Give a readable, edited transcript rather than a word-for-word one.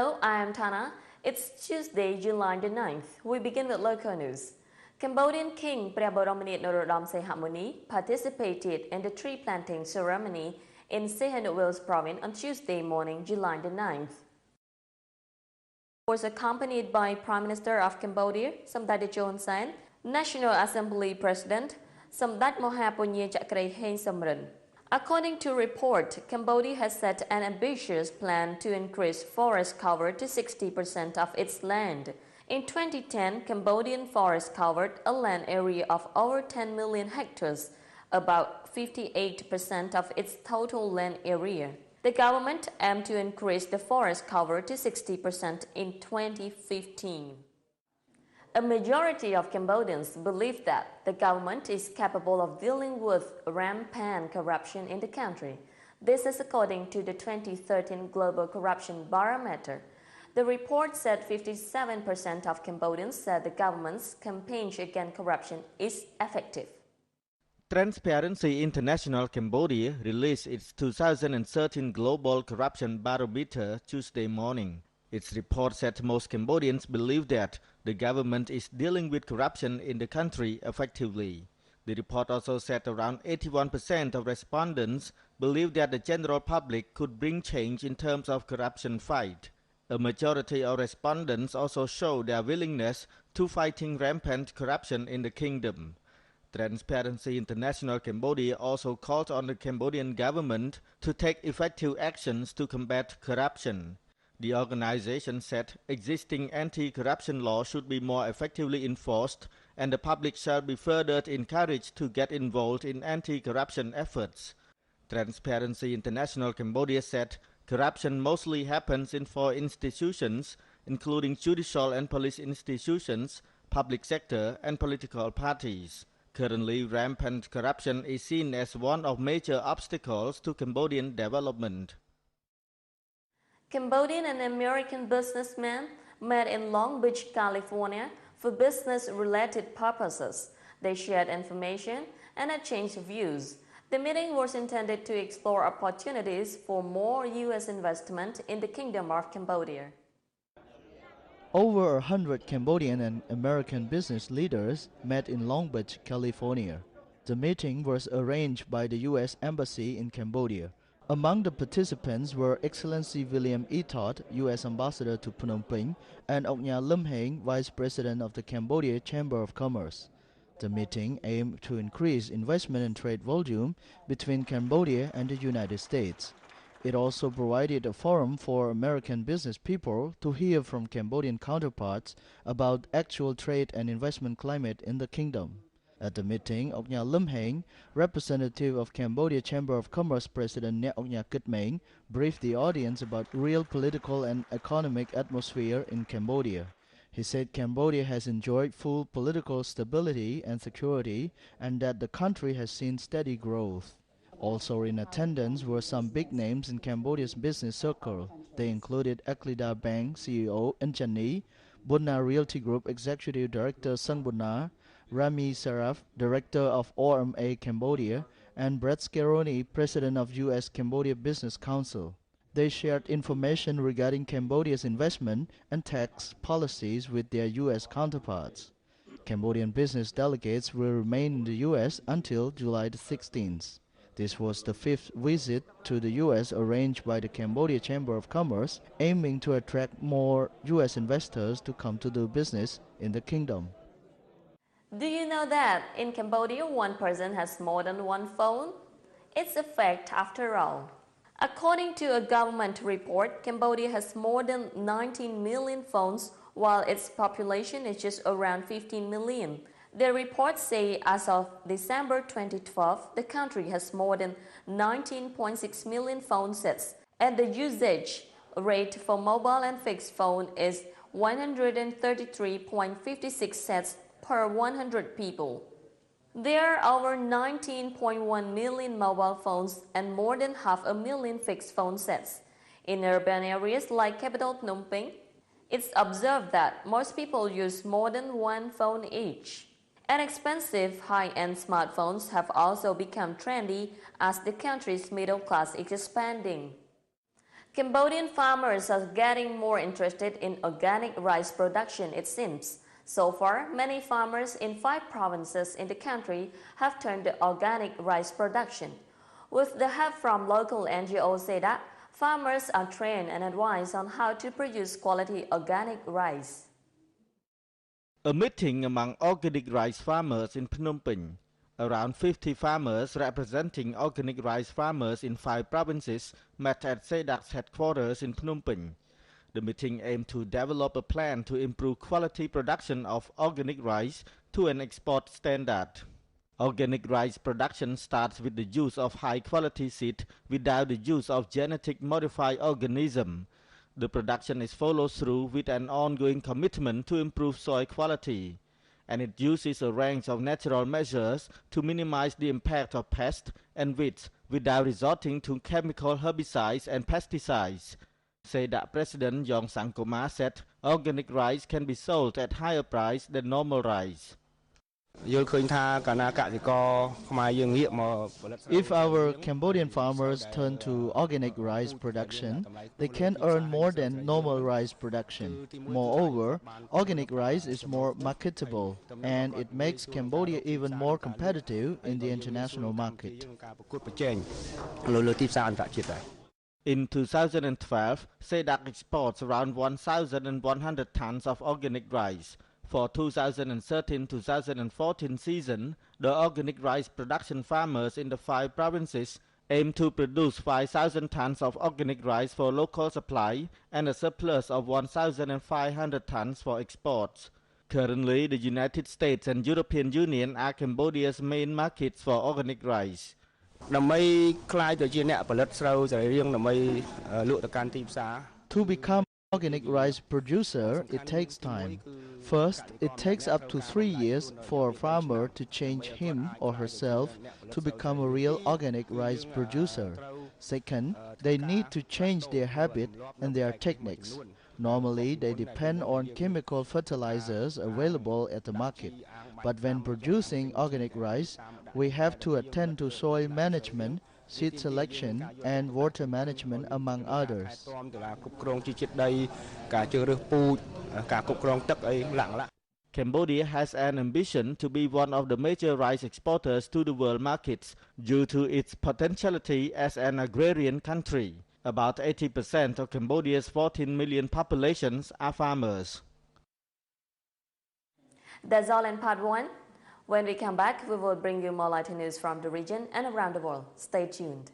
Hello, I am Tana. It's Tuesday, July the 9th. We begin with local news. Cambodian King Preboromaniat Norodom Sehamoni participated in the tree planting ceremony in Sihanoukville province on Tuesday morning, July the 9th. He was accompanied by Prime Minister of Cambodia, Samdech Chon San, National Assembly President, Samdech Mohapunye Chakray Heng Samrin. According to report, Cambodia has set an ambitious plan to increase forest cover to 60% of its land. In 2010, Cambodian forest covered a land area of over 10 million hectares, about 58% of its total land area. The government aimed to increase the forest cover to 60% in 2015. A majority of Cambodians believe that the government is capable of dealing with rampant corruption in the country. This is according to the 2013 Global Corruption Barometer. The report said 57% of Cambodians said the government's campaign against corruption is effective. Transparency International Cambodia released its 2013 Global Corruption Barometer Tuesday morning. Its report said most Cambodians believe that the government is dealing with corruption in the country effectively. The report also said around 81% of respondents believe that the general public could bring change in terms of corruption fight. A majority of respondents also show their willingness to fighting rampant corruption in the kingdom. Transparency International Cambodia also called on the Cambodian government to take effective actions to combat corruption. The organization said existing anti-corruption laws should be more effectively enforced and the public shall be further encouraged to get involved in anti-corruption efforts. Transparency International Cambodia said corruption mostly happens in four institutions, including judicial and police institutions, public sector, and political parties. Currently, rampant corruption is seen as one of major obstacles to Cambodian development. Cambodian and American businessmen met in Long Beach, California for business-related purposes. They shared information and exchanged views. The meeting was intended to explore opportunities for more U.S. investment in the Kingdom of Cambodia. Over 100 Cambodian and American business leaders met in Long Beach, California. The meeting was arranged by the U.S. Embassy in Cambodia. Among the participants were Excellency William E. Todd, U.S. Ambassador to Phnom Penh, and Oknya Lim Heng, Vice President of the Cambodia Chamber of Commerce. The meeting aimed to increase investment and trade volume between Cambodia and the United States. It also provided a forum for American business people to hear from Cambodian counterparts about actual trade and investment climate in the kingdom. At the meeting, Oknya Lim Heng, representative of Cambodia Chamber of Commerce President Nek Oknya Kitmaing, briefed the audience about real political and economic atmosphere in Cambodia. He said Cambodia has enjoyed full political stability and security and that the country has seen steady growth. Also in attendance were some big names in Cambodia's business circle. They included Eklida Bank CEO Enchani, Bunna Realty Group Executive Director Sung Bunna, Rami Saraf, Director of ORMA Cambodia, and Brett Scaroni, President of U.S. Cambodia Business Council. They shared information regarding Cambodia's investment and tax policies with their U.S. counterparts. Cambodian business delegates will remain in the U.S. until July the 16th. This was the fifth visit to the U.S. arranged by the Cambodia Chamber of Commerce, aiming to attract more U.S. investors to come to do business in the kingdom. Do you know that in Cambodia one person has more than one phone? It's a fact after all. According to a government report, Cambodia has more than 19 million phones while its population is just around 15 million. The reports say as of December 2012, the country has more than 19.6 million phone sets and the usage rate for mobile and fixed phone is 133.56 sets per 100 people. There are over 19.1 million mobile phones and more than 500,000 fixed phone sets. In urban areas like capital Phnom Penh, it's observed that most people use more than one phone each. And expensive high-end smartphones have also become trendy as the country's middle class is expanding. Cambodian farmers are getting more interested in organic rice production, it seems. So far, many farmers in 5 provinces in the country have turned to organic rice production. With the help from local NGO SEDA, farmers are trained and advised on how to produce quality organic rice. A meeting among organic rice farmers in Phnom Penh. Around 50 farmers representing organic rice farmers in 5 provinces met at SEDA's headquarters in Phnom Penh. The meeting aimed to develop a plan to improve quality production of organic rice to an export standard. Organic rice production starts with the use of high-quality seed without the use of genetic modified organisms. The production is followed through with an ongoing commitment to improve soil quality, and it uses a range of natural measures to minimize the impact of pests and weeds without resorting to chemical herbicides and pesticides. SEDA President Yong Sangkoma said organic rice can be sold at higher price than normal rice. If our Cambodian farmers turn to organic rice production, they can earn more than normal rice production. Moreover, organic rice is more marketable, and it makes Cambodia even more competitive in the international market. In 2012, SEDA exports around 1,100 tons of organic rice. For 2013-2014 season, the organic rice production farmers in the 5 provinces aim to produce 5,000 tons of organic rice for local supply and a surplus of 1,500 tons for exports. Currently, the United States and European Union are Cambodia's main markets for organic rice. To become organic rice producer, it takes time. First, it takes up to 3 years for a farmer to change him or herself to become a real organic rice producer. Second, they need to change their habit and their techniques. Normally, they depend on chemical fertilizers available at the market. But when producing organic rice, we have to attend to soil management, seed selection, and water management, among others. Cambodia has an ambition to be one of the major rice exporters to the world markets due to its potentiality as an agrarian country. About 80% of Cambodia's 14 million populations are farmers. That's all in part 1. When we come back, we will bring you more lighting news from the region and around the world. Stay tuned.